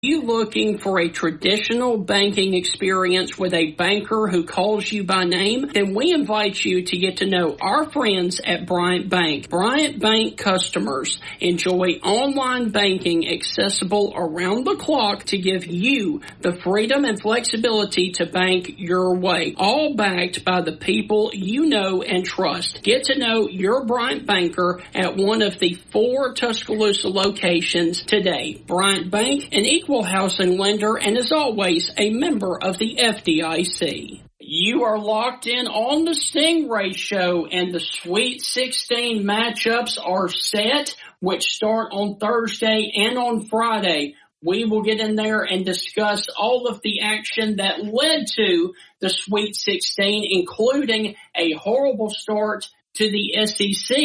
You looking for a traditional banking experience with a banker who calls you by name? Then we invite you to get to know our friends at Bryant Bank. Bryant Bank customers enjoy online banking accessible around the clock to give you the freedom and flexibility to bank your way, all backed by the people you know and trust. Get to know your Bryant banker at one of the 4 Tuscaloosa locations today. Bryant Bank, an equal housing lender, and as always, a member of the FDIC. You are locked in on the Stingray Show, and the Sweet 16 matchups are set, which start on Thursday and on Friday. We will get in there and discuss all of the action that led to the Sweet 16, including a horrible start to the SEC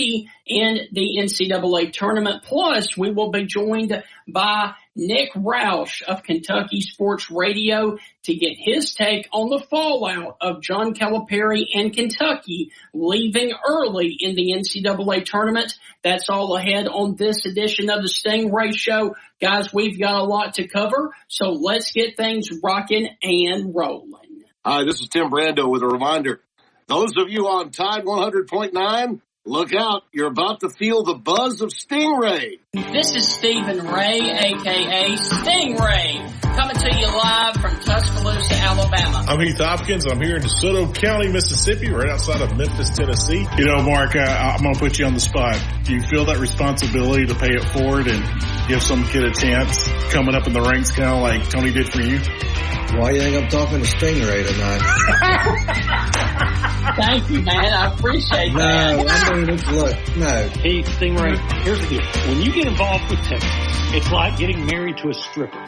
in the NCAA tournament. Plus, we will be joined by Nick Roush of Kentucky Sports Radio to get his take on the fallout of John Calipari and Kentucky leaving early in the NCAA tournament. That's all ahead on this edition of the Stingray Show. Guys, we've got a lot to cover, so let's get things rocking and rolling. Hi, this is Tim Brando with a reminder. Those of you on Tide 100.9, look out. You're about to feel the buzz of Stingray. This is Stephen Ray, a.k.a. Stingray, coming to you live from Tuscaloosa, Alabama. I'm Heath Hopkins. I'm here in DeSoto County, Mississippi, right outside of Memphis, Tennessee. You know, Mark, I'm going to put you on the spot. Do you feel that responsibility to pay it forward and give some kid a chance coming up in the ranks, kind of like Tony did for you? Why do you think I'm talking to Stingray tonight? Thank you, man. I appreciate that. No, I mean, look, no. Hey, Stingray, here's the deal. When you get involved with Texas, it's like getting married to a stripper.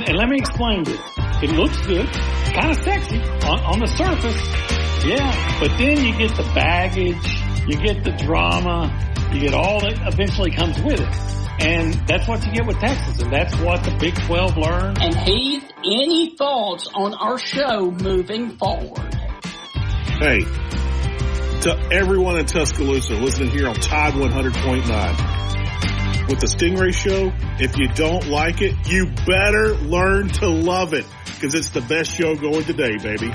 and let me explain this. It looks good, kind of sexy on the surface. Yeah, but then you get the baggage, you get the drama, you get all that eventually comes with it. And that's what you get with Texas, and that's what the Big 12 learned. And Heath, any thoughts on our show moving forward? Hey, to everyone in Tuscaloosa listening here on Tide 100.9. With the Stingray Show, if you don't like it, you better learn to love it, because it's the best show going today, baby.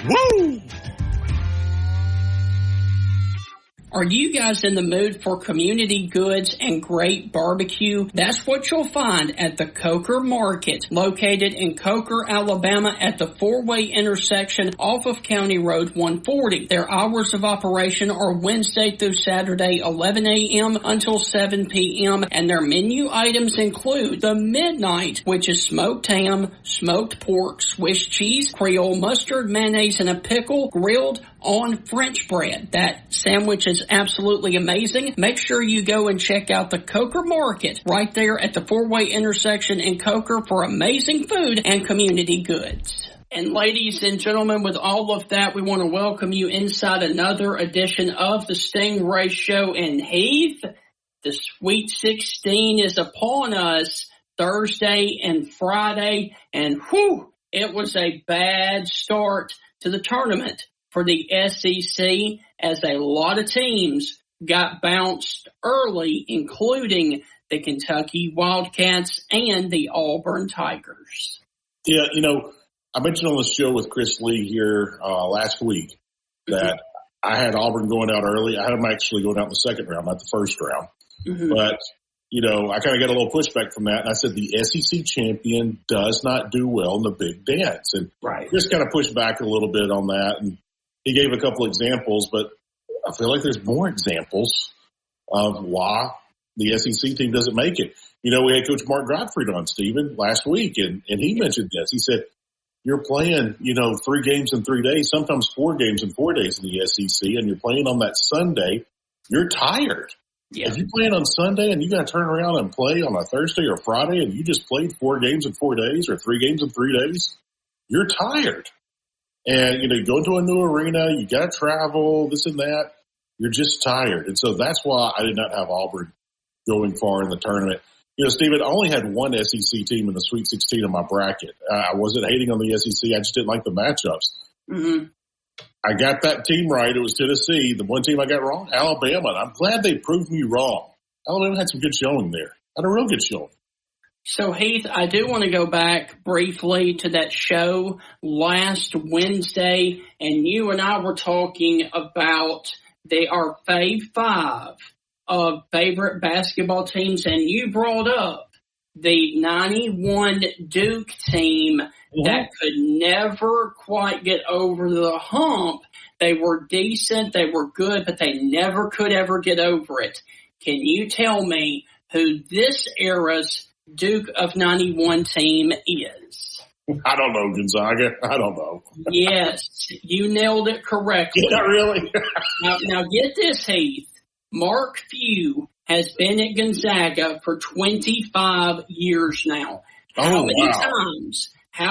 Woo! Are you guys in the mood for community goods and great barbecue? That's what you'll find at the Coker Market, located in Coker, Alabama at the 4-way intersection off of County Road 140. Their hours of operation are Wednesday through Saturday, 11 a.m. until 7 p.m. And their menu items include the Midnight, which is smoked ham, smoked pork, Swiss cheese, Creole mustard, mayonnaise, and a pickle, grilled on French bread. That sandwich is absolutely amazing. Make sure you go and check out the Coker Market right there at the 4-way intersection in Coker for amazing food and community goods. And ladies and gentlemen, with all of that, we want to welcome you inside another edition of the Stingray Show. And Heath, the Sweet 16 is upon us Thursday and Friday. And whew, it was a bad start to the tournament for the SEC, as a lot of teams got bounced early, including the Kentucky Wildcats and the Auburn Tigers. Yeah, you know, I mentioned on the show with Chris Lee here last week that I had Auburn going out early. I had them actually going out in the second round, not the first round. But, you know, I kind of got a little pushback from that. And I said the SEC champion does not do well in the big dance. And Chris kind of pushed back a little bit on that. And he gave a couple examples, but I feel like there's more examples of why the SEC team doesn't make it. You know, we had Coach Mark Gottfried on, Stephen, last week, and he mentioned this. He said, you're playing, you know, 3 games in 3 days, sometimes 4 games in 4 days in the SEC, and you're playing on that Sunday, you're tired. Yeah. If you're playing on Sunday and you got to turn around and play on a Thursday or Friday and you just played 4 games in 4 days or 3 games in 3 days, you're tired. And, you know, you go to a new arena, you got to travel, this and that. You're just tired. And so that's why I did not have Auburn going far in the tournament. You know, Stephen, I only had one SEC team in the Sweet 16 in my bracket. I wasn't hating on the SEC. I just didn't like the matchups. I got that team right. It was Tennessee. The one team I got wrong, Alabama. And I'm glad they proved me wrong. Alabama had some good showing there. Had a real good showing. So, Heath, I do want to go back briefly to that show last Wednesday, and you and I were talking about our Fave 5 of favorite basketball teams, and you brought up the 91 Duke team that could never quite get over the hump. They were decent, they were good, but they never could ever get over it. Can you tell me who this era's Duke of 91 team is? I don't know, Gonzaga. I don't know. Yes, you nailed it correctly. Yeah, really? Now get this, Heath. Mark Few has been at Gonzaga for 25 years now. How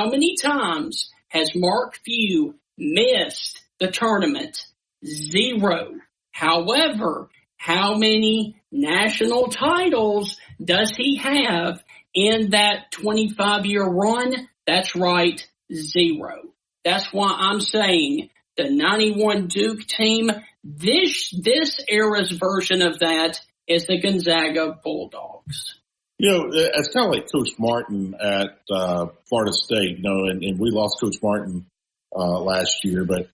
many times has Mark Few missed the tournament? 0. However, how many national titles does he have in that 25-year run? That's right, 0. That's why I'm saying the 91 Duke team, this era's version of that is the Gonzaga Bulldogs. You know, it's kind of like Coach Martin at Florida State, you know, and we lost Coach Martin last year, but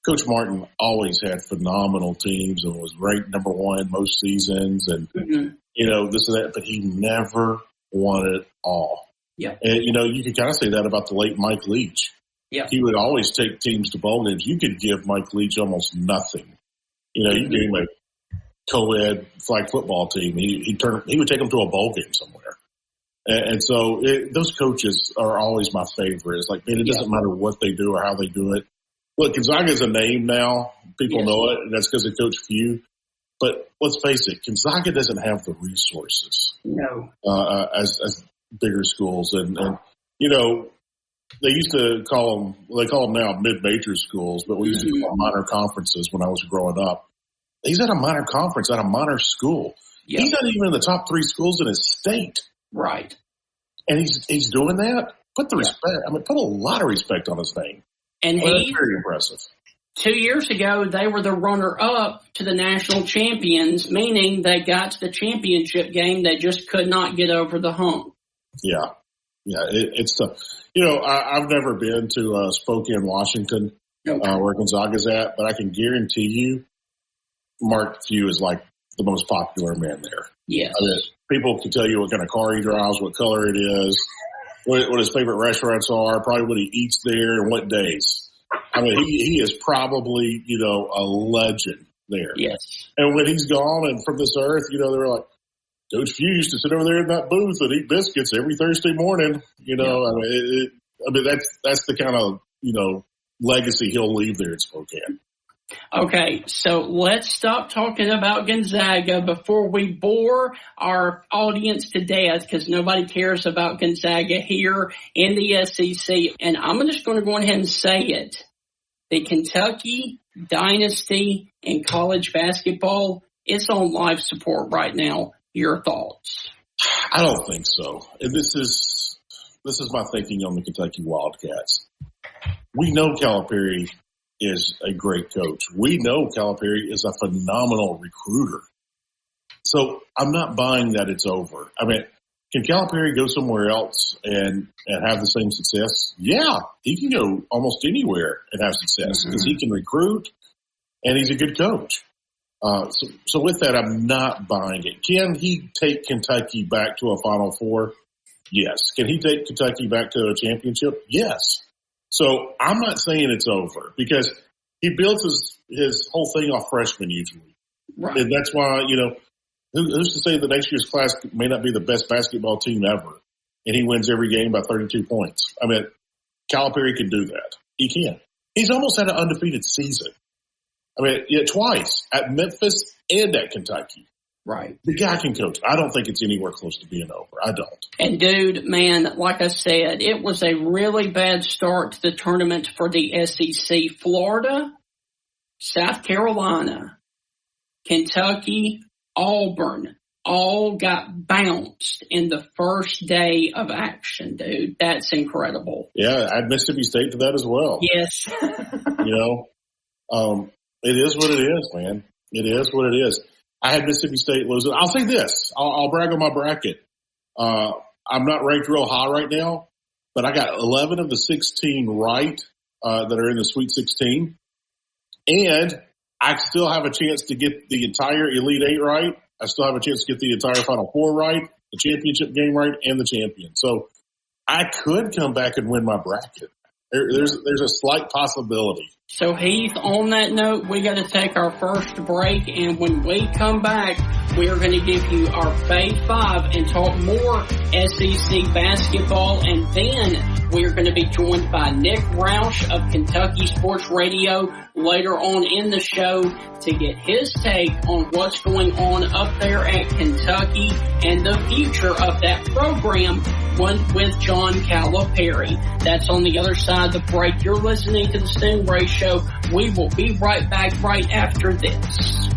Coach Martin always had phenomenal teams and was ranked number 1 most seasons and, you know, this and that, but he never won it all. Yeah. And, you know, you could kind of say that about the late Mike Leach. Yeah. He would always take teams to bowl games. You could give Mike Leach almost nothing. You know, you gave him a co-ed flag football team. He would take them to a bowl game somewhere. And so those coaches are always my favorite. It's like, man, it doesn't matter what they do or how they do it. Look, Gonzaga is a name now. People know it, and that's because of Coach Few. But let's face it, Gonzaga doesn't have the resources. No. As bigger schools. And, you know, they used to call them now mid-major schools, but we used to call them minor conferences when I was growing up. He's at a minor conference at a minor school. Yep. He's not even in the top 3 schools in his state. Right. And he's doing that? Put the respect. I mean, put a lot of respect on his name. And that's very impressive. 2 years ago, they were the runner-up to the national champions, meaning they got to the championship game. They just could not get over the hump. Yeah. Yeah, it's tough. You know, I've never been to Spokane, Washington, where Gonzaga's at, but I can guarantee you Mark Few is like the most popular man there. Yes. I mean, people can tell you what kind of car he drives, what color it is, what his favorite restaurants are, probably what he eats there, and what days. I mean, he is probably, you know, a legend there. Yes. And when he's gone and from this earth, you know, they were like, Coach Few used to sit over there in that booth and eat biscuits every Thursday morning. You know, I mean, that's the kind of, you know, legacy he'll leave there in Spokane. Okay, so let's stop talking about Gonzaga before we bore our audience to death, because nobody cares about Gonzaga here in the SEC. And I'm just going to go ahead and say it. The Kentucky dynasty in college basketball, it's on life support right now. Your thoughts? I don't think so. And this is my thinking on the Kentucky Wildcats. We know Calipari is a great coach. We know Calipari is a phenomenal recruiter. So I'm not buying that it's over. I mean, can Calipari go somewhere else and have the same success? Yeah, he can go almost anywhere and have success because he can recruit and he's a good coach. So with that, I'm not buying it. Can he take Kentucky back to a Final Four? Yes. Can he take Kentucky back to a championship? Yes. So I'm not saying it's over because he builds his whole thing off freshmen usually. Right. And that's why, you know, who's to say the next year's class may not be the best basketball team ever and he wins every game by 32 points. I mean, Calipari can do that. He can. He's almost had an undefeated season. I mean, yeah, twice at Memphis and at Kentucky. Right. The guy can coach. I don't think it's anywhere close to being over. I don't. And dude, man, like I said, it was a really bad start to the tournament for the SEC. Florida, South Carolina, Kentucky, Auburn, all got bounced in the first day of action, dude. That's incredible. Yeah, I'd Mississippi State to that as well. Yes. You know, it is what it is, man. It is what it is. I had Mississippi State losing. I'll say this. I'll brag on my bracket. I'm not ranked real high right now, but I got 11 of the 16 right that are in the Sweet 16. And I still have a chance to get the entire Elite Eight right. I still have a chance to get the entire Final Four right, the championship game right, and the champion. So I could come back and win my bracket. There's a slight possibility. So, Heath, on that note, we got to take our first break, and when we come back, we are going to give you our Fave 5 and talk more SEC basketball, and then we are going to be joined by Nick Roush of Kentucky Sports Radio later on in the show to get his take on what's going on up there at Kentucky and the future of that program with John Calipari. That's on the other side of the break. You're listening to the Stingray Show. We will be right back right after this.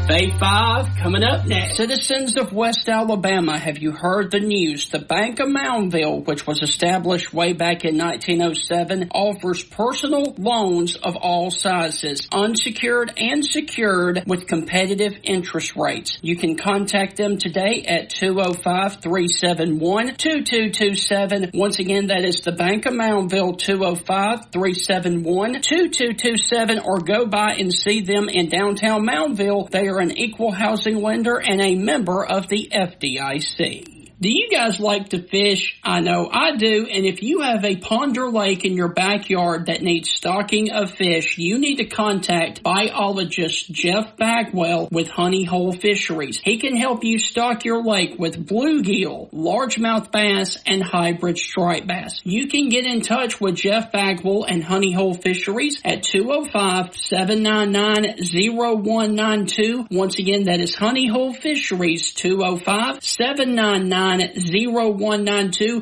Fave 5 coming up next. Citizens of West Alabama, have you heard the news? The Bank of Moundville, which was established way back in 1907, offers personal loans of all sizes, unsecured and secured, with competitive interest rates. You can contact them today at 205-371-2227. Once again, that is the Bank of Moundville, 205-371-2227, or go by and see them in downtown Moundville. They are an equal housing lender and a member of the FDIC. Do you guys like to fish? I know I do, and if you have a pond or lake in your backyard that needs stocking of fish, you need to contact biologist Jeff Bagwell with Honey Hole Fisheries. He can help you stock your lake with bluegill, largemouth bass, and hybrid striped bass. You can get in touch with Jeff Bagwell and Honey Hole Fisheries at 205-799-0192. Once again, that is Honey Hole Fisheries, 205-799-0192.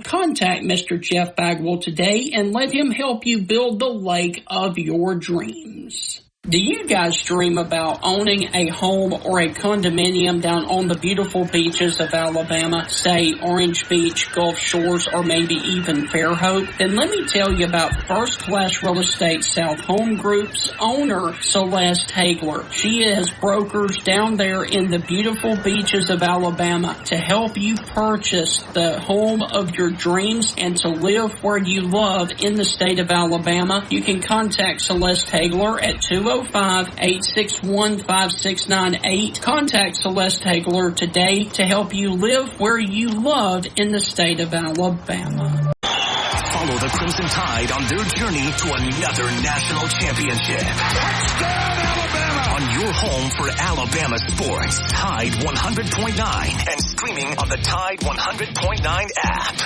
Contact Mr. Jeff Bagwell today and let him help you build the lake of your dreams. Do you guys dream about owning a home or a condominium down on the beautiful beaches of Alabama, say Orange Beach, Gulf Shores, or maybe even Fairhope? Then let me tell you about First Class Real Estate South Home Group's owner, Celeste Hagler. She has brokers down there in the beautiful beaches of Alabama to help you purchase the home of your dreams and to live where you love in the state of Alabama. You can contact Celeste Hagler at 205-861-5698. Contact Celeste Hagler today to help you live where you love in the state of Alabama. Follow the Crimson Tide on their journey to another national championship. Touchdown, Alabama! On your home for Alabama sports, Tide 100.9 and streaming on the Tide 100.9 app.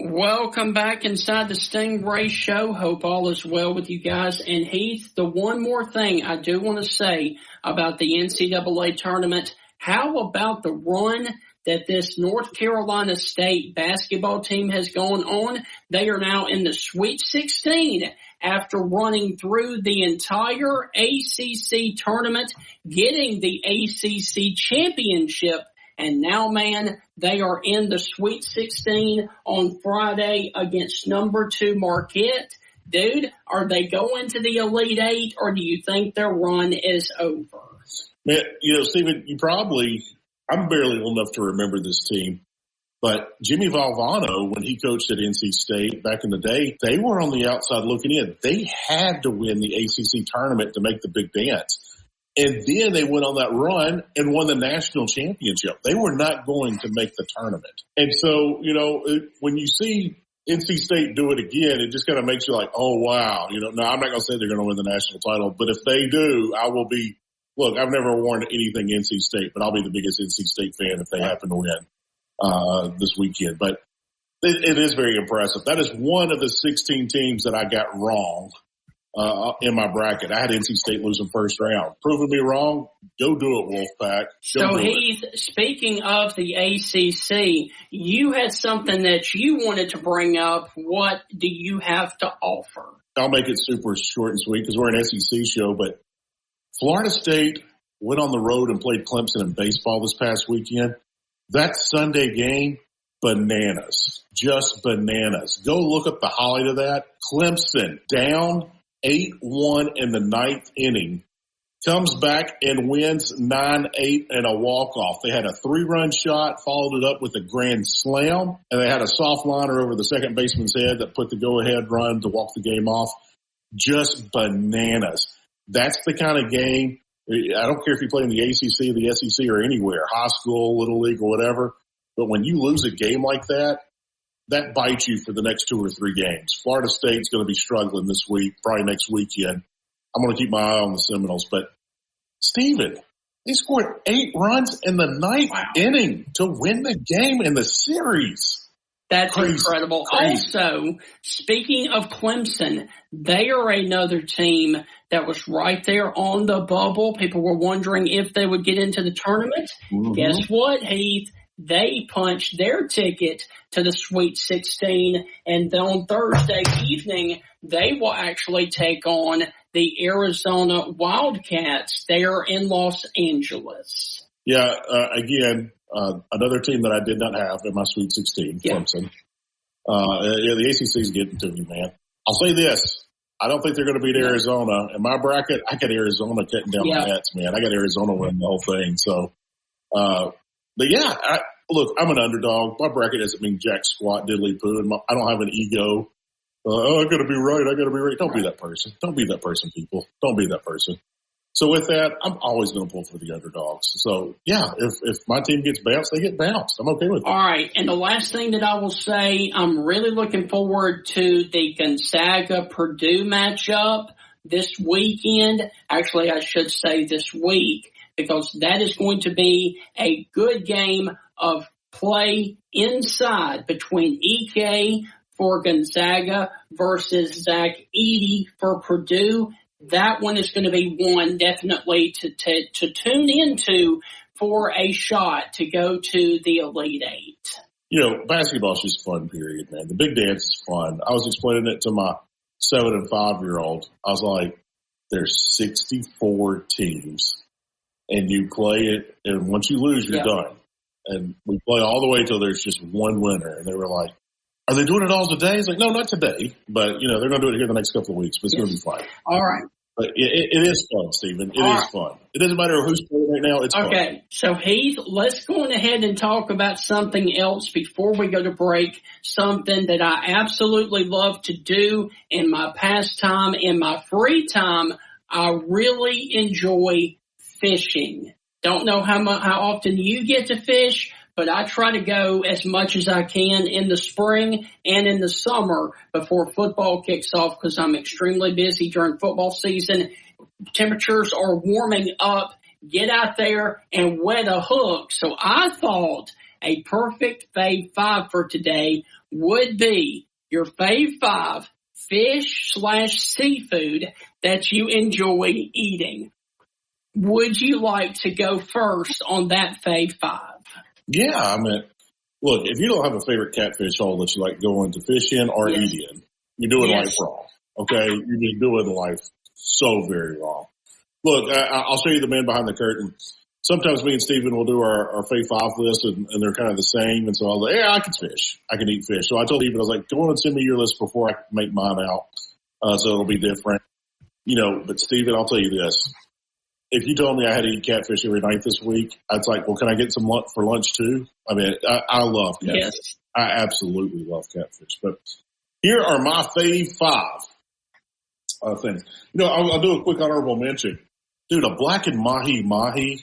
Welcome back inside the Stingray Show. Hope all is well with you guys. And Heath, the one more thing I do want to say about the NCAA tournament, how about the run that this North Carolina State basketball team has gone on? They are now in the Sweet 16 after running through the entire ACC tournament, getting the ACC championship. And now, man, they are in the Sweet 16 on Friday against number 2 Marquette. Dude, are they going to the Elite Eight, or do you think their run is over? Man, Stephen, I'm barely old enough to remember this team, but Jimmy Valvano, when he coached at NC State back in the day, they were on the outside looking in. They had to win the ACC tournament to make the big dance. And then they went on that run and won the national championship. They were not going to make the tournament. And so, when you see NC State do it again, it just kind of makes you like, oh, wow. No, I'm not going to say they're going to win the national title. But if they do, I will be – look, I've never worn anything NC State, but I'll be the biggest NC State fan if they happen to win this weekend. But it is very impressive. That is one of the 16 teams that I got wrong in my bracket. I had NC State losing first round. Proving me wrong, go do it, Wolfpack. So, Heath, speaking of the ACC, you had something that you wanted to bring up. What do you have to offer? I'll make it super short and sweet because we're an SEC show, but Florida State went on the road and played Clemson in baseball this past weekend. That Sunday game, bananas. Just bananas. Go look up the highlight of that. Clemson down 8-1 in the ninth inning. Comes back and wins 9-8 and a walk-off. They had a 3-run shot, followed it up with a grand slam, and they had a soft liner over the second baseman's head that put the go-ahead run to walk the game off. Just bananas. That's the kind of game. I don't care if you play in the ACC, the SEC, or anywhere, high school, little league, or whatever, but when you lose a game like that, that bites you for the next 2 or 3 games. Florida State's going to be struggling this week, probably next weekend. I'm going to keep my eye on the Seminoles. But, Steven, they scored 8 runs in the ninth inning to win the game in the series. That's incredible. Also, speaking of Clemson, they are another team that was right there on the bubble. People were wondering if they would get into the tournament. Mm-hmm. Guess what, Heath? They punched their ticket to the Sweet 16, and on Thursday evening, they will actually take on the Arizona Wildcats there in Los Angeles. Yeah, again, another team that I did not have in my Sweet 16, Clemson. The ACC's getting to me, man. I'll say this. I don't think they're going to beat Arizona. In my bracket, I got Arizona cutting down the nets, man. I got Arizona winning the whole thing. So, but yeah, look, I'm an underdog. My bracket doesn't mean jack squat, diddly poo. And I don't have an ego. I got to be right. I got to be right. Don't be that person. Don't be that person, people. Don't be that person. So with that, I'm always going to pull for the underdogs. So yeah, if my team gets bounced, they get bounced. I'm okay with it. All right. And the last thing that I will say, I'm really looking forward to the Gonzaga-Purdue matchup this weekend. Actually, I should say this week, because that is going to be a good game of play inside between EK for Gonzaga versus Zach Edey for Purdue. That one is going to be one definitely to tune into for a shot to go to the Elite Eight. You know, basketball's just fun, period, man. The big dance is fun. I was explaining it to my 7- and 5-year-old. I was like, there's 64 teams, and you play it, and once you lose, you're done. And we play all the way till there's just one winner. And they were like, are they doing it all today? It's like, no, not today. But, you know, they're going to do it here the next couple of weeks. But it's going to be fun. All right. But it is fun, Stephen. It is fun. It doesn't matter who's playing right now. It's fun. Okay. So, Heath, let's go on ahead and talk about something else before we go to break. Something that I absolutely love to do in my pastime, in my free time. I really enjoy fishing. Don't know how often you get to fish, but I try to go as much as I can in the spring and in the summer before football kicks off, because I'm extremely busy during football season. Temperatures are warming up. Get out there and wet a hook. So I thought a perfect Fave 5 for today would be your Fave 5 fish/seafood that you enjoy eating. Would you like to go first on that Fave 5? Yeah, I mean, look, if you don't have a favorite catfish hole that you like going to fish in or eat in, you're doing life wrong, okay? You're just doing life so very wrong. Look, I'll show you the man behind the curtain. Sometimes me and Steven will do our Fave 5 list, and they're kind of the same. And so I was like, yeah, I can fish. I can eat fish. So I told Steven, I was like, go on and send me your list before I make mine out, so it'll be different. You know, but Steven, I'll tell you this. If you told me I had to eat catfish every night this week, I'd like, well, can I get some for lunch too? I mean, I love catfish. Yes. I absolutely love catfish. But here are my Fave 5 things. You know, I'll do a quick honorable mention. Dude, a blackened mahi,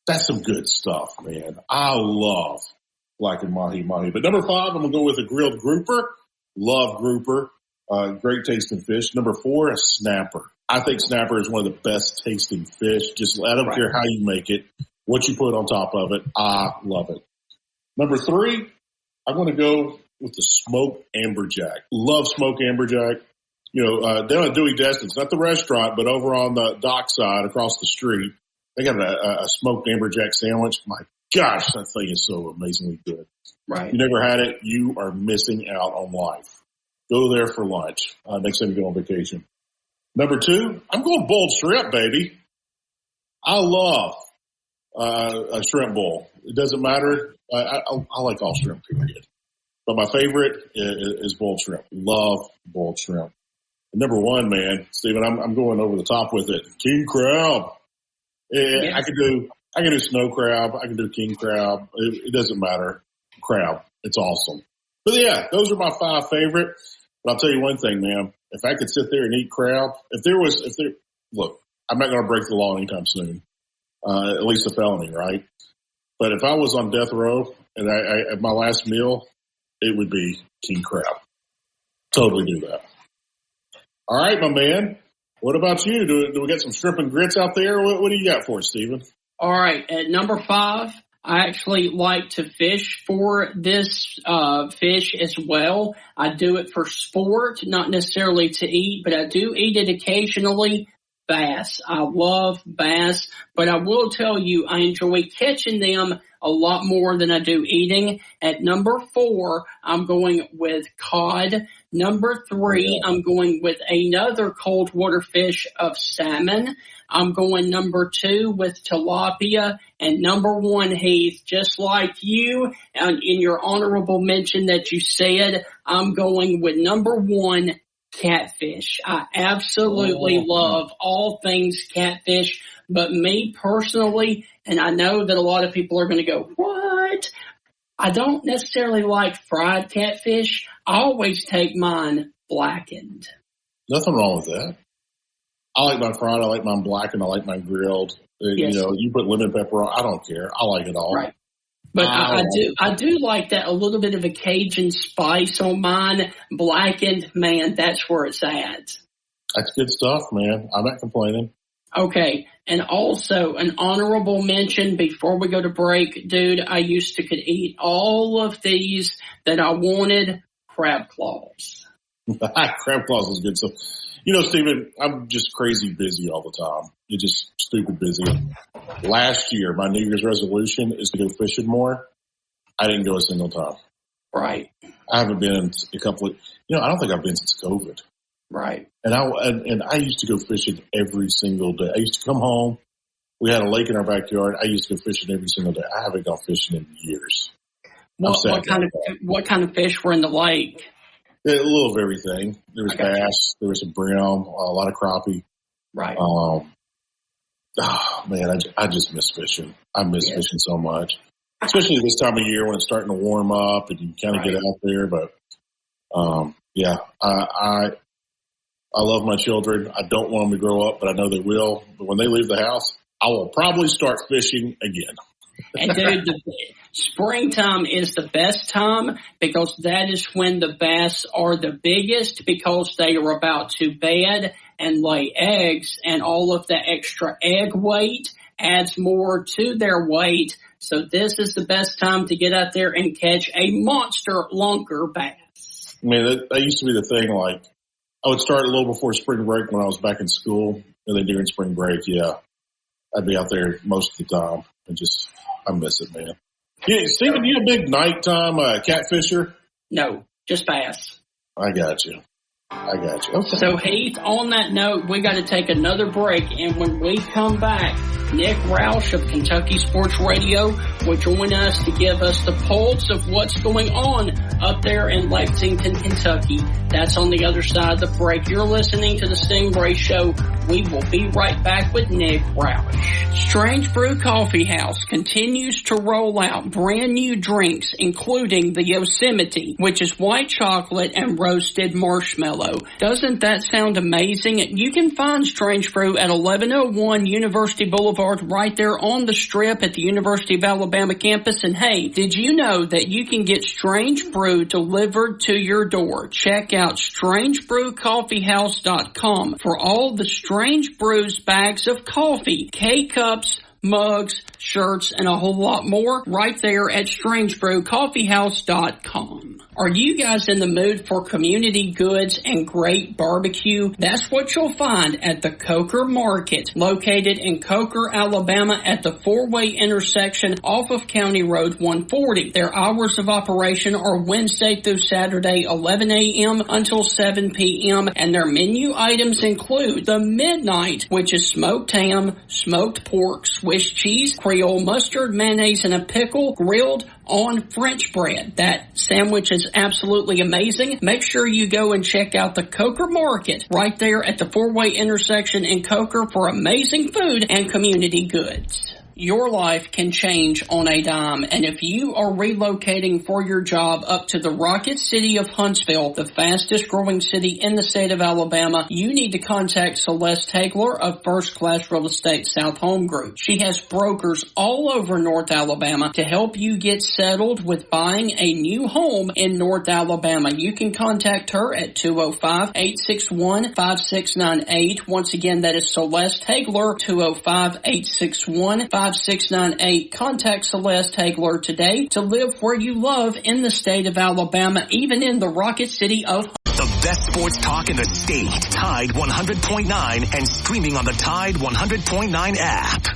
that's some good stuff, man. I love blackened mahi. But number 5, I'm going to go with a grilled grouper. Love grouper. Great tasting fish. Number 4, a snapper. I think snapper is one of the best tasting fish. Just I don't care how you make it, what you put on top of it. I love it. Number 3, I'm going to go with the smoked amberjack. Love smoked amberjack. You know, down at Dewey Destin's, not the restaurant, but over on the dock side across the street, they got a smoked amberjack sandwich. My gosh, that thing is so amazingly good. Right. You never had it, you are missing out on life. Go there for lunch next time you go on vacation. Number 2, I'm going boiled shrimp, baby. I love a shrimp bowl. It doesn't matter. I like all shrimp, period. But my favorite is boiled shrimp. Love boiled shrimp. And number one, man, Stephen, I'm going over the top with it. King crab. Yeah. I can do snow crab. I can do king crab. It doesn't matter. Crab. It's awesome. But yeah, those are my 5 favorite. But I'll tell you one thing, man. If I could sit there and eat crab, look, I'm not going to break the law anytime soon. At least a felony, right? But if I was on death row and I at my last meal, it would be king crab. Totally do that. All right, my man. What about you? Do we got some shrimp and grits out there? What do you got for us, Stephen? All right. At number 5, I actually like to fish for this fish as well. I do it for sport, not necessarily to eat, but I do eat it occasionally. Bass. I love bass, but I will tell you I enjoy catching them a lot more than I do eating. At number 4, I'm going with cod. Number 3, I'm going with another cold water fish of salmon. I'm going number 2 with tilapia. And number 1, Heath, just like you, in your honorable mention that you said, I'm going with number 1, catfish. I absolutely love all things catfish, but me personally, and I know that a lot of people are going to go, what? I don't necessarily like fried catfish. I always take mine blackened. Nothing wrong with that. I like mine fried. I like mine blackened. I like mine grilled. Yes. You know, you put lemon pepper on. I don't care. I like it all. Right. But I do like that a little bit of a Cajun spice on mine. Blackened, man, that's where it's at. That's good stuff, man. I'm not complaining. Okay. And also an honorable mention before we go to break, dude, I could eat all of these that I wanted. Crab claws. Crab claws is good stuff. You know, Stephen, I'm just crazy busy all the time. You're just stupid busy. Last year, my New Year's resolution is to go fishing more. I didn't go a single time. Right. I haven't been in a couple of, I don't think I've been since COVID. Right. And I used to go fishing every single day. I used to come home. We had a lake in our backyard. I used to go fishing every single day. I haven't gone fishing in years. What kind of fish were in the lake? A little of everything. There was bass. There was some brim, a lot of crappie. Right. Man, I just miss fishing. I miss fishing so much, especially this time of year when it's starting to warm up and you kind of get out there. But I love my children. I don't want them to grow up, but I know they will. But when they leave the house, I will probably start fishing again. And dude, springtime is the best time because that is when the bass are the biggest because they are about to bed and lay eggs, and all of the extra egg weight adds more to their weight. So this is the best time to get out there and catch a monster lunker bass. I mean, that used to be the thing. Like, I would start a little before spring break when I was back in school, and then during spring break, I'd be out there most of the time, and I miss it, man. Yeah, Stephen, you a big nighttime catfisher? No, just bass. I got you. Okay. So, Heath, on that note, we got to take another break, and when we come back, Nick Roush of Kentucky Sports Radio will join us to give us the pulse of what's going on up there in Lexington, Kentucky. That's on the other side of the break. You're listening to the Stingray Show. We will be right back with Nick Roush. Strange Brew Coffee House continues to roll out brand new drinks, including the Yosemite, which is white chocolate and roasted marshmallow. Doesn't that sound amazing? You can find Strange Brew at 1101 University Boulevard right there on the Strip at the University of Alabama campus. And hey, did you know that you can get Strange Brew delivered to your door? Check out StrangeBrewCoffeehouse.com for all the Strange Brews bags of coffee, K-Cups, mugs, shirts, and a whole lot more right there at StrangeBrewCoffeehouse.com. Are you guys in the mood for community goods and great barbecue? That's what you'll find at the Coker Market, located in Coker, Alabama at the four-way intersection off of County Road 140. Their hours of operation are Wednesday through Saturday, 11 a.m. until 7 p.m., and their menu items include the Midnight, which is smoked ham, smoked pork, Swiss cheese, Creole mustard, mayonnaise, and a pickle, grilled on French bread. That sandwich is absolutely amazing. Make sure you go and check out the Coker Market right there at the four-way intersection in Coker for amazing food and community goods. Your life can change on a dime, and if you are relocating for your job up to the Rocket City of Huntsville, the fastest growing city in the state of Alabama, you need to contact Celeste Hagler of First Class Real Estate South Home Group. She has brokers all over North Alabama to help you get settled with buying a new home in North Alabama. You can contact her at 205-861-5698. Once again, that is Celeste Hagler, 205-861-5698. 5698. Contact Celeste Hagler today to live where you love in the state of Alabama, even in the Rocket City of the best sports talk in the state. Tide 100.9 and streaming on the Tide 100.9 app.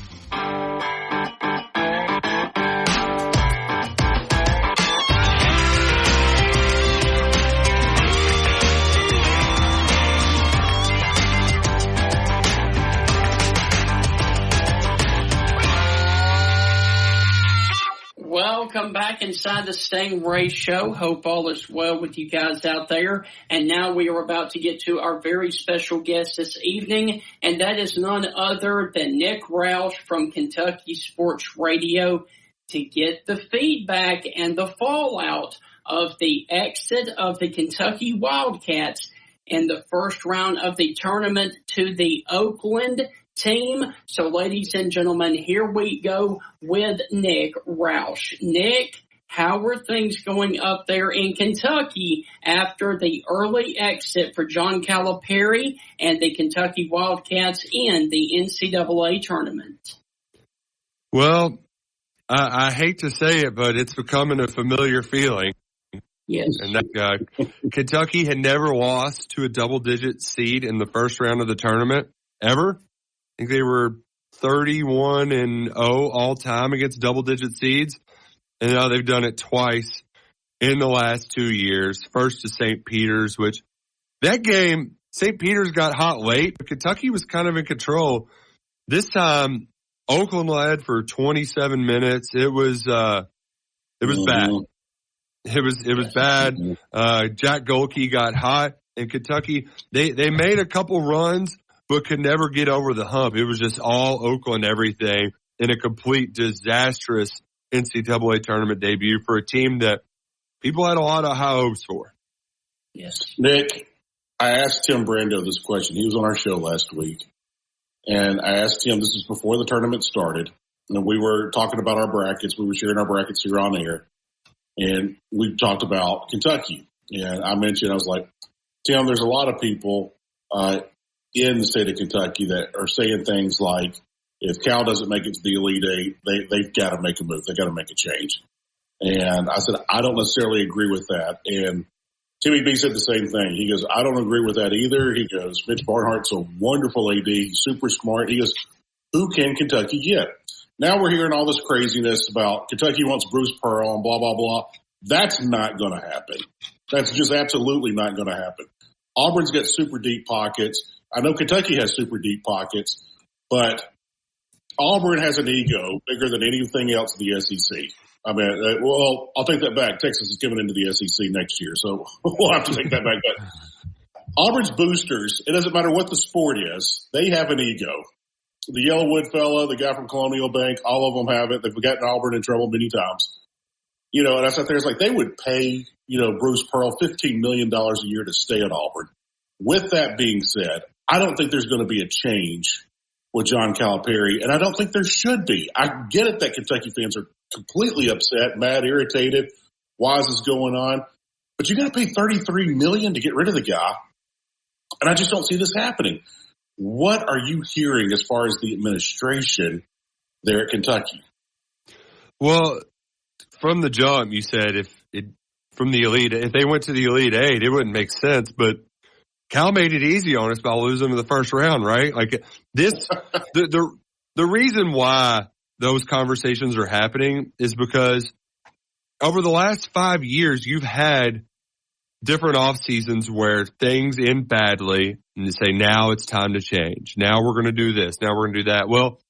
Welcome back inside the Stingray Show. Hope all is well with you guys out there. And now we are about to get to our very special guest this evening, and that is none other than Nick Roush from Kentucky Sports Radio to get the feedback and the fallout of the exit of the Kentucky Wildcats in the first round of the tournament to the Oakland team. So, ladies and gentlemen, here we go with Nick Roush. Nick, how are things going up there in Kentucky after the early exit for John Calipari and the Kentucky Wildcats in the NCAA tournament? Well, I hate to say it, but it's becoming a familiar feeling. Yes. And that Kentucky had never lost to a double-digit seed in the first round of the tournament, ever. I think they were 31-0 all time against double-digit seeds, and now they've done it twice in the last 2 years. First to St. Peter's, which that game, St. Peter's got hot late, but Kentucky was kind of in control. This time, Oakland led for 27 minutes. It was bad. It was bad. Jack Golke got hot, and Kentucky they made a couple runs, but could never get over the hump. It was just all Oakland everything in a complete disastrous NCAA tournament debut for a team that people had a lot of high hopes for. Yes. Nick, I asked Tim Brando this question. He was on our show last week. And I asked him, this is before the tournament started, and we were talking about our brackets. We were sharing our brackets here on air. And we talked about Kentucky. And I mentioned, I was like, Tim, there's a lot of people in the state of Kentucky that are saying things like, if Cal doesn't make it to the Elite Eight, they've got to make a move. They've got to make a change. And I said, I don't necessarily agree with that. And Timmy B said the same thing. He goes, I don't agree with that either. He goes, Mitch Barnhart's a wonderful AD. He's super smart. He goes, who can Kentucky get? Now we're hearing all this craziness about Kentucky wants Bruce Pearl and blah, blah, blah. That's not going to happen. That's just absolutely not going to happen. Auburn's got super deep pockets. I know Kentucky has super deep pockets, but Auburn has an ego bigger than anything else in the SEC. I mean, well, I'll take that back. Texas is coming into the SEC next year, so we'll have to take that back. But Auburn's boosters, it doesn't matter what the sport is, they have an ego. The Yellowwood fella, the guy from Colonial Bank, all of them have it. They've gotten Auburn in trouble many times. And I sat there, it's like they would pay, Bruce Pearl $15 million a year to stay at Auburn. With that being said, I don't think there's going to be a change with John Calipari, and I don't think there should be. I get it that Kentucky fans are completely upset, mad, irritated. Why is this going on? But you got to pay $33 million to get rid of the guy, and I just don't see this happening. What are you hearing as far as the administration there at Kentucky? Well, from the jump, you said if from the Elite. If they went to the Elite Eight, it wouldn't make sense, but Cal made it easy on us by losing in the first round, right? Like this, the reason why those conversations are happening is because over the last 5 years, you've had different off seasons where things end badly and you say, now it's time to change. Now we're going to do this. Now we're going to do that. Well,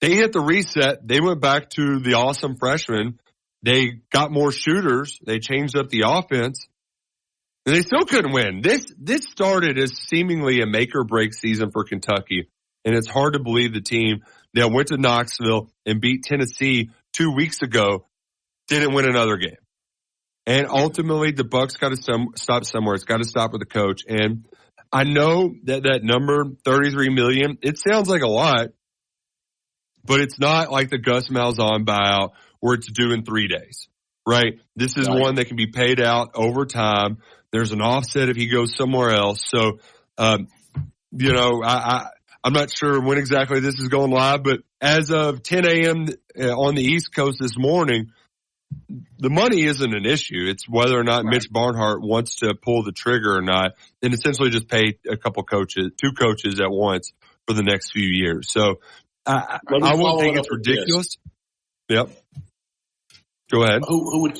they hit the reset. They went back to the awesome freshmen. They got more shooters. They changed up the offense. And they still couldn't win. This started as seemingly a make or break season for Kentucky. And it's hard to believe the team that went to Knoxville and beat Tennessee 2 weeks ago didn't win another game. And ultimately, the Bucks got to stop somewhere. It's got to stop with the coach. And I know that number, $33 million, it sounds like a lot, but it's not like the Gus Malzahn buyout where it's due in 3 days, right? This is one that can be paid out over time. There's an offset if he goes somewhere else. So, I'm not sure when exactly this is going live, but as of 10 a.m. on the East Coast this morning, the money isn't an issue. It's whether or not Mitch Barnhart wants to pull the trigger or not, and essentially just pay two coaches at once for the next few years. So I won't think it's ridiculous. Yep. Go ahead. Who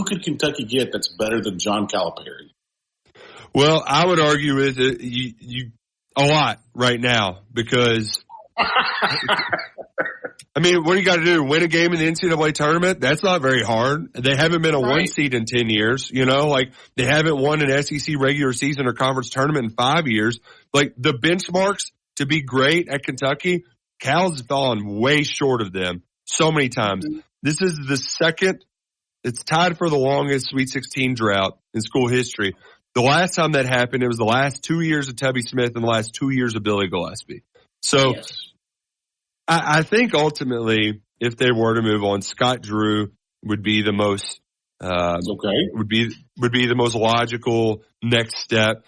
could Kentucky get that's better than John Calipari? Well, I would argue with it, you a lot right now because I mean, what do you got to do? Win a game in the NCAA tournament? That's not very hard. They haven't been a one seed in 10 years, like they haven't won an SEC regular season or conference tournament in 5 years. Like the benchmarks to be great at Kentucky, Cal's fallen way short of them so many times. Mm-hmm. This is the second. It's tied for the longest Sweet 16 drought in school history. The last time that happened, it was the last 2 years of Tubby Smith and the last 2 years of Billy Gillespie. So I think ultimately, if they were to move on, Scott Drew would be the most would be the most logical next step.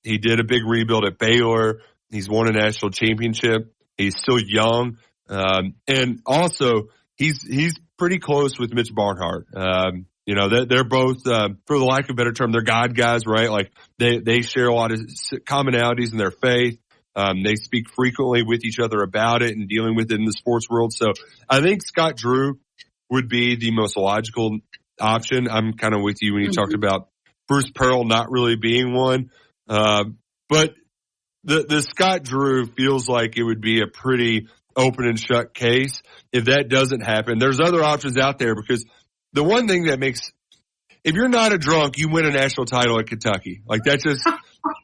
He did a big rebuild at Baylor. He's won a national championship. He's still young, and also he's pretty close with Mitch Barnhart. They're both, for the lack of a better term, they're God guys, right? Like they share a lot of commonalities in their faith. They speak frequently with each other about it and dealing with it in the sports world. So I think Scott Drew would be the most logical option. I'm kind of with you when you talked about Bruce Pearl not really being one. But the Scott Drew feels like it would be a pretty open and shut case. If that doesn't happen, there's other options out there because the one thing that makes, if you're not a drunk, you win a national title at Kentucky. Like that's just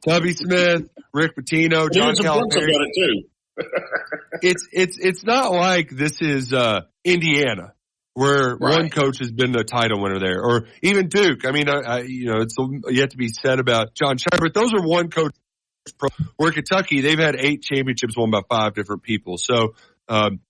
Tubby Smith, Rick Pitino, John Calipari. It's not like this is Indiana where one coach has been the title winner there, or even Duke. I mean, it's yet to be said about John Shire, but those are one coach. Where Kentucky, they've had 8 championships won by 5 different people. So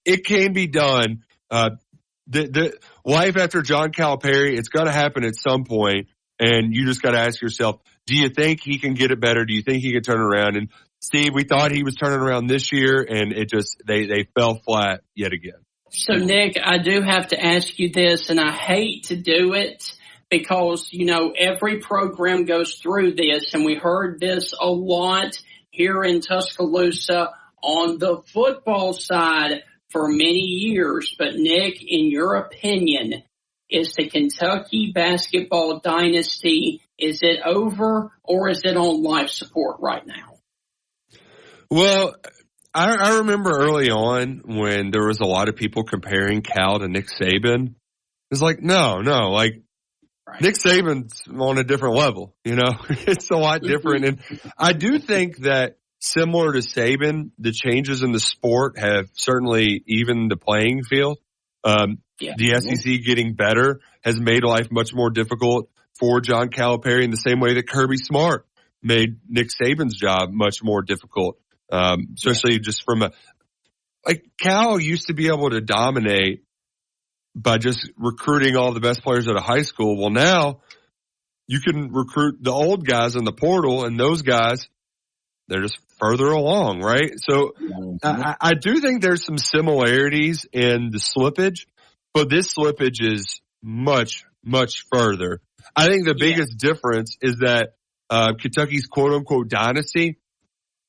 it can be done. The life after John Calipari, it's got to happen at some point, and you just got to ask yourself, do you think he can get it better? Do you think he can turn it around? And Steve, we thought he was turning around this year, and it just they fell flat yet again. So, Nick, I do have to ask you this, and I hate to do it because, every program goes through this, and we heard this a lot here in Tuscaloosa on the football side for many years. But, Nick, in your opinion, is the Kentucky basketball dynasty, is it over or is it on life support right now? Well, I remember early on when there was a lot of people comparing Cal to Nick Saban. It's like, no, like Nick Saban's on a different level, it's a lot different. And I do think that similar to Saban, the changes in the sport have certainly evened the playing field. The SEC getting better has made life much more difficult for John Calipari in the same way that Kirby Smart made Nick Saban's job much more difficult. Especially just from Cal used to be able to dominate by just recruiting all the best players out of high school. Well, now you can recruit the old guys in the portal, and those guys, they're just further along, right? So I do think there's some similarities in the slippage, but this slippage is much, much further. I think the biggest difference is that Kentucky's quote-unquote dynasty,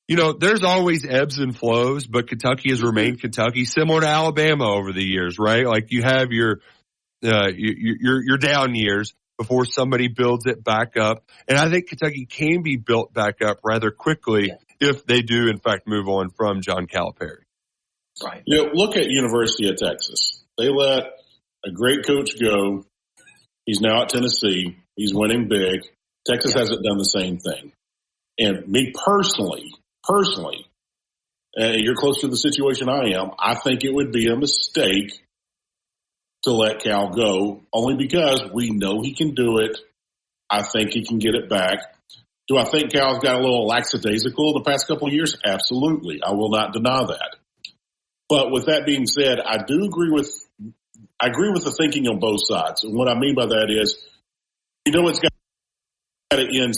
there's always ebbs and flows, but Kentucky has remained Kentucky, similar to Alabama over the years, right? Like you have your down years before somebody builds it back up. And I think Kentucky can be built back up rather quickly if they do, in fact, move on from John Calipari. Right. Look at University of Texas. They let a great coach go. He's now at Tennessee. He's winning big. Texas hasn't done the same thing. And me personally, you're close to the situation I am, I think it would be a mistake to let Cal go, only because we know he can do it. I think he can get it back. Do I think Cal's got a little lackadaisical the past couple of years? Absolutely. I will not deny that. But with that being said, I agree with the thinking on both sides. And what I mean by that is, it's got to end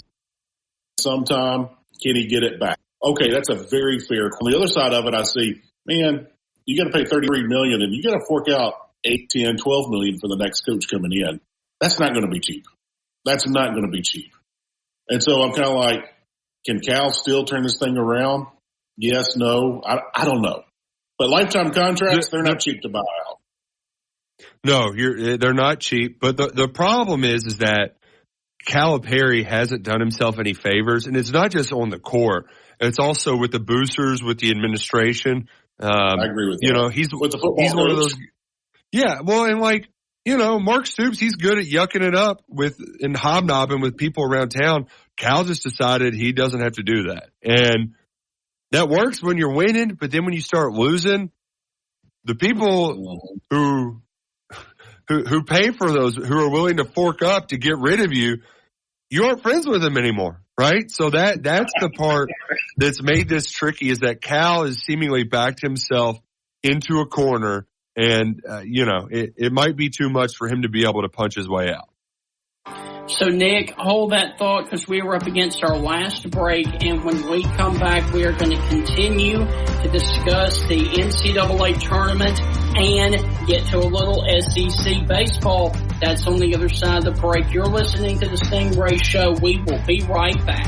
sometime. Can he get it back? Okay, that's a very fair. On the other side of it, I see, man, you got to pay $33 million and you got to fork out $8, $10, $12 million for the next coach coming in. That's not going to be cheap. And so I'm kind of like, can Cal still turn this thing around? Yes, no, I don't know. But lifetime contracts, they're not cheap to buy out. No, they're not cheap. But the problem is that Calipari hasn't done himself any favors, and it's not just on the court. It's also with the boosters, with the administration. I agree with you. He's with the football he's coach. One of those. Yeah, well, and Mark Stoops, he's good at yucking it up and hobnobbing with people around town. Cal just decided he doesn't have to do that, and that works when you're winning. But then when you start losing, the people who pay for those, who are willing to fork up to get rid of you, you aren't friends with them anymore, right? So that's the part that's made this tricky, is that Cal has seemingly backed himself into a corner, and it might be too much for him to be able to punch his way out. So, Nick, hold that thought, because we are up against our last break, and when we come back, we are going to continue to discuss the NCAA tournament and get to a little SEC baseball. That's on the other side of the break. You're listening to the Stingray Show. We will be right back.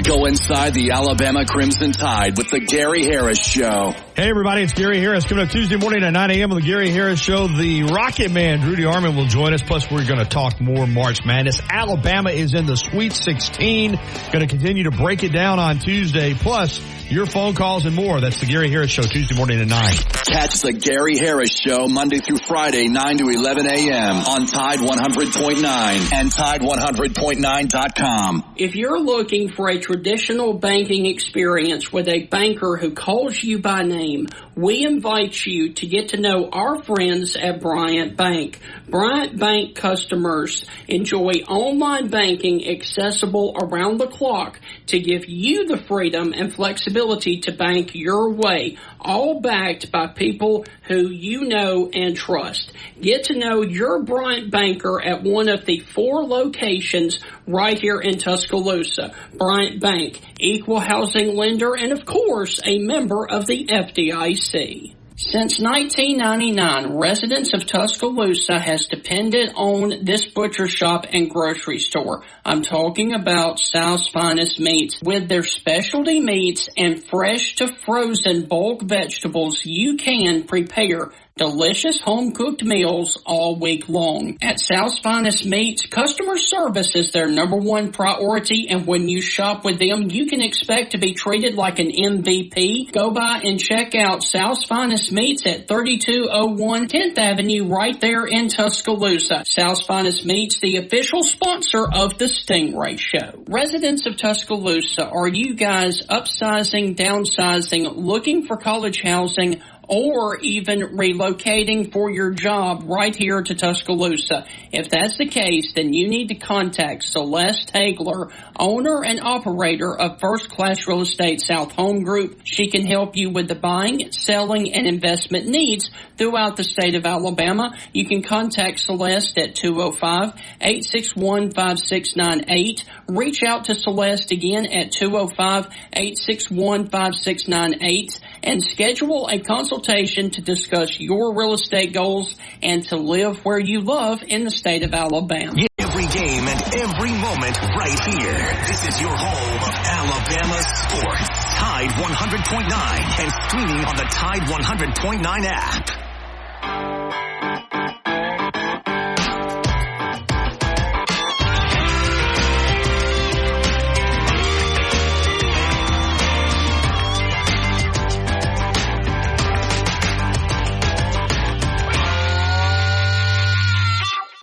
Go inside the Alabama Crimson Tide with the Gary Harris Show. Hey, everybody, it's Gary Harris. Coming up Tuesday morning at 9 a.m. on the Gary Harris Show, the Rocket Man, Rudy Arman, will join us. Plus, we're going to talk more March Madness. Alabama is in the Sweet 16. Going to continue to break it down on Tuesday. Plus, your phone calls and more. That's the Gary Harris Show, Tuesday morning at 9. Catch the Gary Harris Show Monday through Friday, 9 to 11 a.m. on Tide 100.9 and Tide100.9.com. If you're looking for a traditional banking experience with a banker who calls you by name, we invite you to get to know our friends at Bryant Bank. Bryant Bank customers enjoy online banking accessible around the clock to give you the freedom and flexibility to bank your way, all backed by people who you know and trust. Get to know your Bryant banker at one of the 4 locations right here in Tuscaloosa. Bryant Bank, equal housing lender, and of course, a member of the FDIC. Since 1999, residents of Tuscaloosa has depended on this butcher shop and grocery store. I'm talking about South's Finest Meats. With their specialty meats and fresh to frozen bulk vegetables, you can prepare delicious home-cooked meals all week long. At South's Finest Meats, customer service is their #1 priority, and when you shop with them, you can expect to be treated like an MVP. Go by and check out South's Finest Meats at 3201 10th Avenue right there in Tuscaloosa. South's Finest Meats, the official sponsor of the Stingray Show. Residents of Tuscaloosa, are you guys upsizing, downsizing, looking for college housing, or even relocating for your job right here to Tuscaloosa? If that's the case, then you need to contact Celeste Hagler, owner and operator of First Class Real Estate South Home Group. She can help you with the buying, selling, and investment needs throughout the state of Alabama. You can contact Celeste at 205-861-5698. Reach out to Celeste again at 205-861-5698 and schedule a consultation consultation to discuss your real estate goals and to live where you love in the state of Alabama. Every game and every moment right here. This is your home of Alabama sports. Tide 100.9 and streaming on the Tide 100.9 app.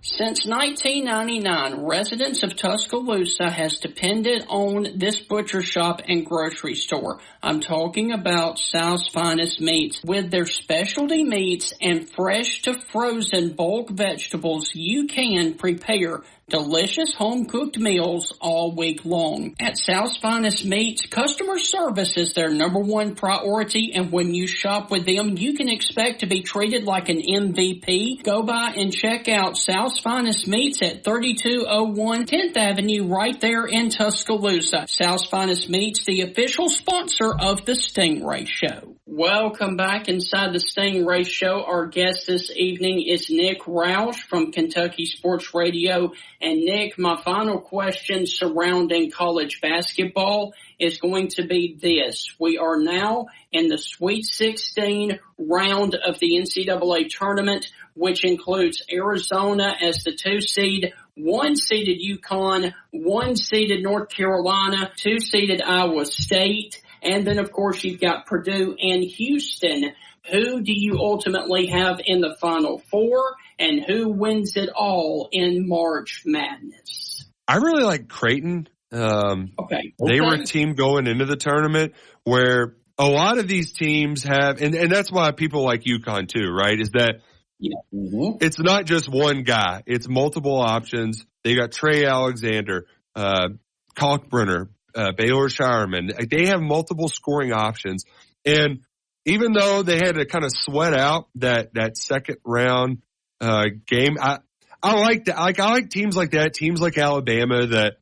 Since 1999, residents of Tuscaloosa has depended on this butcher shop and grocery store. I'm talking about South's Finest Meats. With their specialty meats and fresh to frozen bulk vegetables, you can prepare delicious home-cooked meals all week long. At South's Finest Meats, customer service is their number one priority, and when you shop with them, you can expect to be treated like an MVP. Go by and check out South's Finest Meats at 3201 10th Avenue right there in Tuscaloosa. South's Finest Meats, the official sponsor of the Stingray Show. Welcome back inside the Stingray Show. Our guest this evening is Nick Roush from Kentucky Sports Radio. And Nick, my final question surrounding college basketball is going to be this. We are now in the Sweet 16 round of the NCAA tournament, which includes Arizona as the 2 seed, 1-seeded UConn, 1-seeded North Carolina, 2-seeded Iowa State, and then, of course, you've got Purdue and Houston. Who do you ultimately have in the Final Four, and who wins it all in March Madness? I really like Creighton. Okay. They were a team going into the tournament where a lot of these teams have, and that's why people like UConn too, right? Is that it's not just one guy. It's multiple options. They got Trey Alexander, Kalkbrenner, Baylor Shireman. They have multiple scoring options. And even though they had to kind of sweat out that second round game, I like that. I like teams like that, teams like Alabama that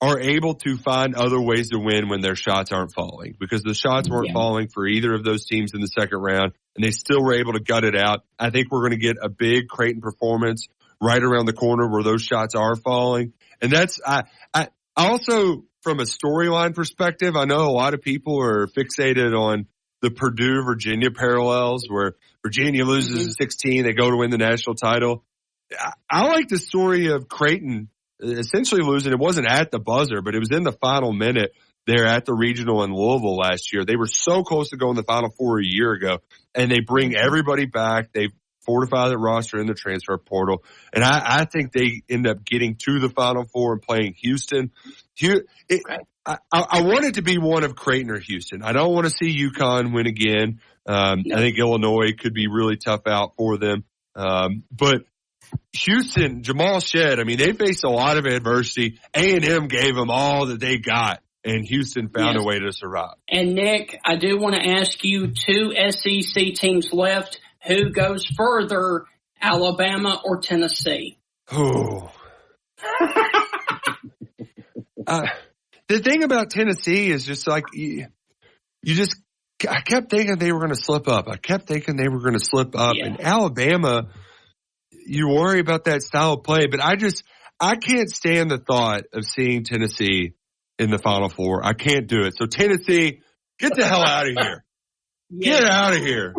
are able to find other ways to win when their shots aren't falling, because the shots weren't falling for either of those teams in the second round, and they still were able to gut it out. I think we're going to get a big Creighton performance right around the corner where those shots are falling. And that's, I also, from a storyline perspective, I know a lot of people are fixated on the Purdue-Virginia parallels where Virginia loses in 16, they go to win the national title. I like the story of Creighton essentially losing. It wasn't at the buzzer, but it was in the final minute there at the regional in Louisville last year. They were so close to going to the Final Four a year ago, and they bring everybody back. They fortify the roster in the transfer portal, and I think they end up getting to the Final Four and playing Houston. I want it to be one of Creighton or Houston. I don't want to see UConn win again. I think Illinois could be really tough out for them. But Houston, Jamal Shedd, I mean, they faced a lot of adversity. A&M gave them all that they got, and Houston found a way to survive. And, Nick, I do want to ask you 2 SEC teams left. Who goes further, Alabama or Tennessee? Oh. The thing about Tennessee is just like I kept thinking they were going to slip up. And Alabama, you worry about that style of play, but I can't stand the thought of seeing Tennessee in the Final Four. I can't do it. So Tennessee, get the hell out of here. Get out of here.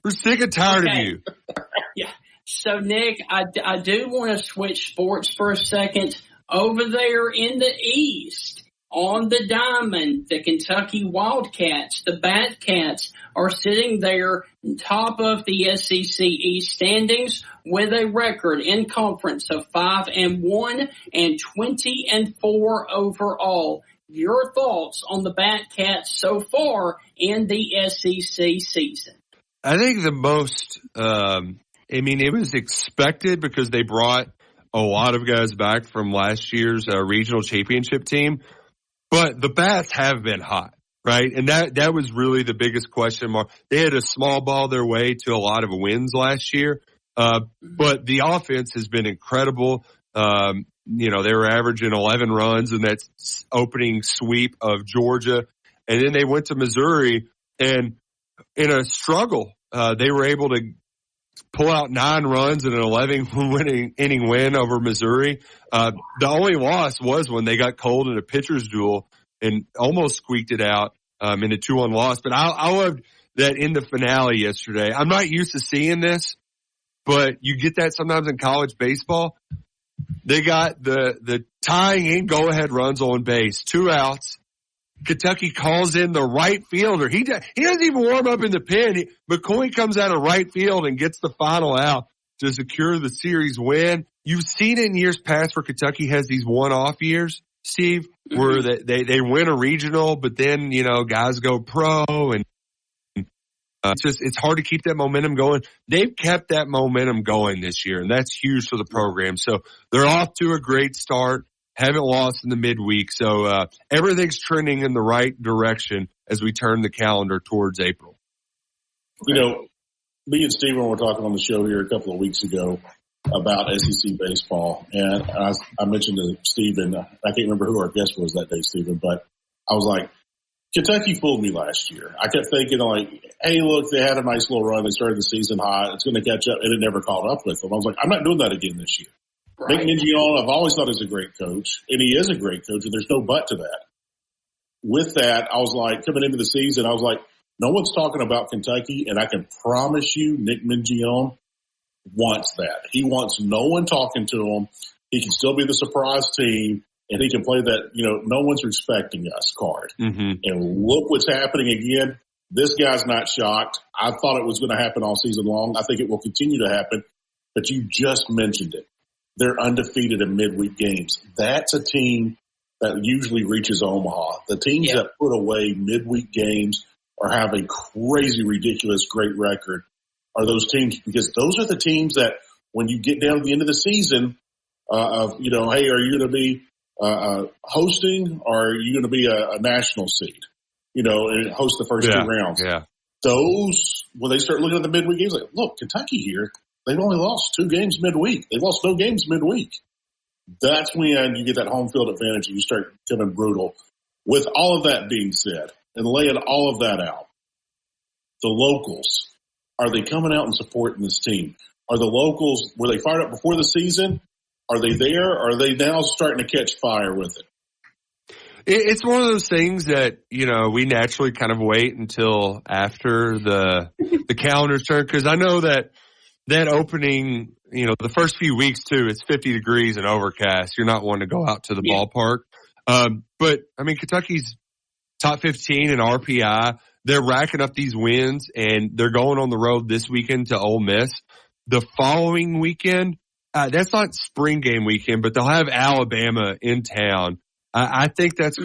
We're sick and tired of you. Yeah. So, Nick, I do want to switch sports for a second. Over there in the East, on the diamond, the Kentucky Wildcats, the Batcats, are sitting there top of the SEC East standings with a record in conference of 5-1 and 20-4 overall. Your thoughts on the Batcats so far in the SEC season? I think the most, it was expected because they brought a lot of guys back from last year's regional championship team. But the Bats have been hot, right? And that was really the biggest question mark. They had to small ball their way to a lot of wins last year. But the offense has been incredible. They were averaging 11 runs in that opening sweep of Georgia. And then they went to Missouri. And in a struggle. They were able to pull out 9 runs in an 11-inning win over Missouri. The only loss was when they got cold in a pitcher's duel and almost squeaked it out in a 2-1 loss. But I loved that in the finale yesterday. I'm not used to seeing this, but you get that sometimes in college baseball. They got the tying in go-ahead runs on base, 2 outs. Kentucky calls in the right fielder. He doesn't even warm up in the pen. McCoy comes out of right field and gets the final out to secure the series win. You've seen it in years past where Kentucky has these one-off years, Steve, where they win a regional, but then, guys go pro and it's hard to keep that momentum going. They've kept that momentum going this year, and that's huge for the program. So they're off to a great start. Haven't lost in the midweek. So everything's trending in the right direction as we turn the calendar towards April. Me and Steven were talking on the show here a couple of weeks ago about SEC baseball. And I mentioned to Steven, I can't remember who our guest was that day, Steven, but I was like, Kentucky fooled me last year. I kept thinking hey, look, they had a nice little run. They started the season hot. It's going to catch up, and it never caught up with them. I was like, I'm not doing that again this year. Right. Nick Mingione, I've always thought is a great coach, and he is a great coach, and there's no but to that. With that, I was like, coming into the season, I was like, no one's talking about Kentucky, and I can promise you Nick Mingione wants that. He wants no one talking to him. He can still be the surprise team, and he can play that, no one's respecting us card. Mm-hmm. And look what's happening again. This guy's not shocked. I thought it was going to happen all season long. I think it will continue to happen, but you just mentioned it. They're undefeated in midweek games. That's a team that usually reaches Omaha. The teams that put away midweek games or have a crazy, ridiculous, great record are those teams, because those are the teams that when you get down to the end of the season, hey, are you going to be hosting or are you going to be a national seed, and host the first 2 rounds? Yeah. Those, when they start looking at the midweek games, like, look, Kentucky here, they've only lost 2 games midweek. They've lost no games midweek. That's when you get that home field advantage and you start becoming brutal. With all of that being said, and laying all of that out, the locals, are they coming out and supporting this team? Are the locals, were they fired up before the season? Are they there? Or are they now starting to catch fire with it? It's one of those things that, we naturally kind of wait until after the calendar's turn. Because I know that opening, the first few weeks too, it's 50 degrees and overcast. You're not wanting to go out to the ballpark. But Kentucky's top 15 in RPI. They're racking up these wins, and they're going on the road this weekend to Ole Miss. The following weekend, that's not spring game weekend, but they'll have Alabama in town. I think that's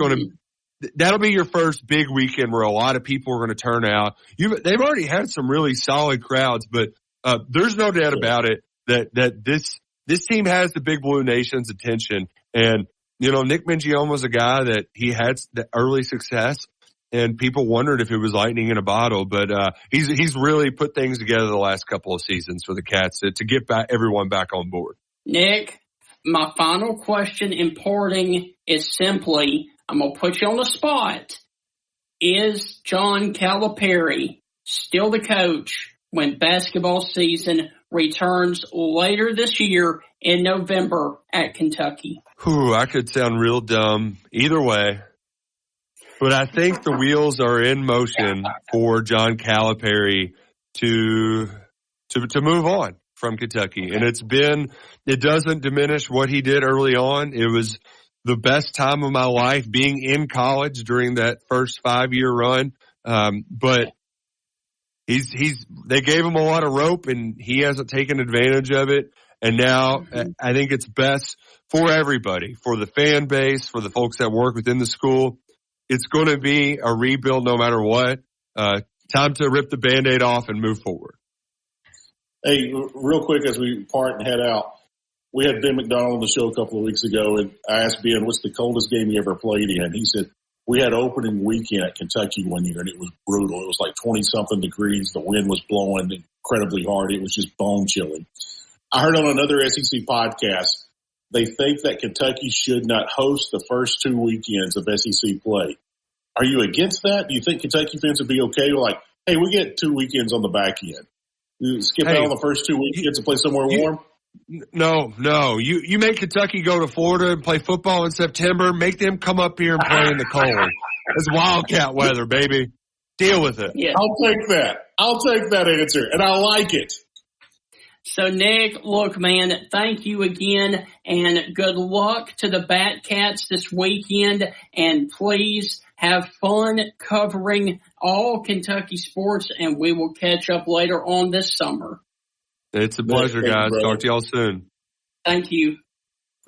that'll be your first big weekend where a lot of people are going to turn out. They've already had some really solid crowds, but there's no doubt about it that this team has the Big Blue Nation's attention. And, Nick Mingione was a guy that he had the early success, and people wondered if it was lightning in a bottle. But he's really put things together the last couple of seasons for the Cats to get everyone back on board. Nick, my final question in parting is simply, I'm going to put you on the spot. Is John Calipari still the coach when basketball season returns later this year in November at Kentucky? I could sound real dumb either way, but I think the wheels are in motion for John Calipari to move on from Kentucky. And it doesn't diminish what he did early on. It was the best time of my life being in college during that first 5-year run. But they gave him a lot of rope, and he hasn't taken advantage of it. And now I think it's best for everybody, for the fan base, for the folks that work within the school. It's going to be a rebuild no matter what. Time to rip the Band-Aid off and move forward. Hey, real quick as we part and head out, we had Ben McDonald on the show a couple of weeks ago, and I asked Ben, what's the coldest game you ever played in? He said, we had opening weekend at Kentucky one year, and it was brutal. It was like 20-something degrees. The wind was blowing incredibly hard. It was just bone-chilling. I heard on another SEC podcast, they think that Kentucky should not host the first 2 weekends of SEC play. Are you against that? Do you think Kentucky fans would be okay with, Hey, we get 2 weekends on the back end. You skip out on the first 2 weekends and play somewhere warm? No. You make Kentucky go to Florida and play football in September. Make them come up here and play in the cold. It's Wildcat weather, baby. Deal with it. Yeah. I'll take that answer, and I like it. So, Nick, look, man, thank you again, and good luck to the Batcats this weekend, and please have fun covering all Kentucky sports, and we will catch up later on this summer. It's a pleasure, guys. Talk to y'all soon. Thank you.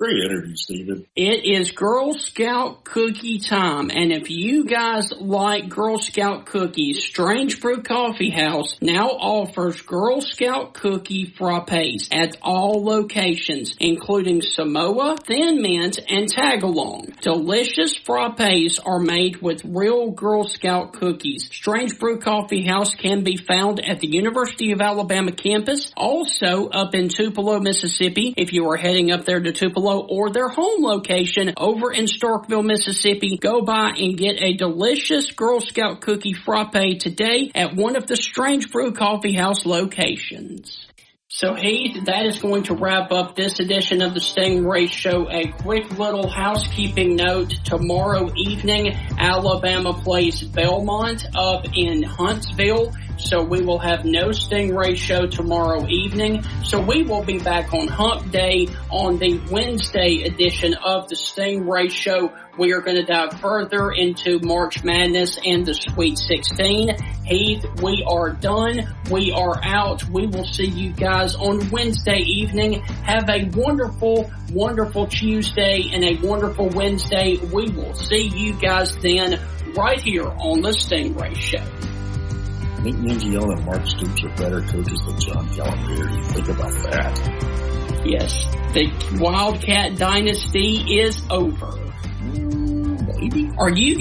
Great interview, Stephen. It is Girl Scout cookie time, and if you guys like Girl Scout cookies, Strange Brew Coffee House now offers Girl Scout cookie frappes at all locations, including Samoa, Thin Mint, and Tagalong. Delicious frappes are made with real Girl Scout cookies. Strange Brew Coffee House can be found at the University of Alabama campus, also up in Tupelo, Mississippi. If you are heading up there to Tupelo, or their home location over in Starkville, Mississippi, go by and get a delicious Girl Scout cookie frappe today at one of the Strange Brew Coffee House locations. So, Heath, that is going to wrap up this edition of the Stingray Show. A quick little housekeeping note. Tomorrow evening, Alabama plays Belmont up in Huntsville. So we will have no Stingray Show tomorrow evening. So we will be back on Hump Day on the Wednesday edition of the Stingray Show. We are going to dive further into March Madness and the Sweet 16. Heath, we are done. We are out. We will see you guys on Wednesday evening. Have a wonderful, wonderful Tuesday and a wonderful Wednesday. We will see you guys then right here on the Stingray Show. Nick Mingione and Mark Stoops are better coaches than John Calipari. Think about that. Yes, the Wildcat dynasty is over. Maybe. Are you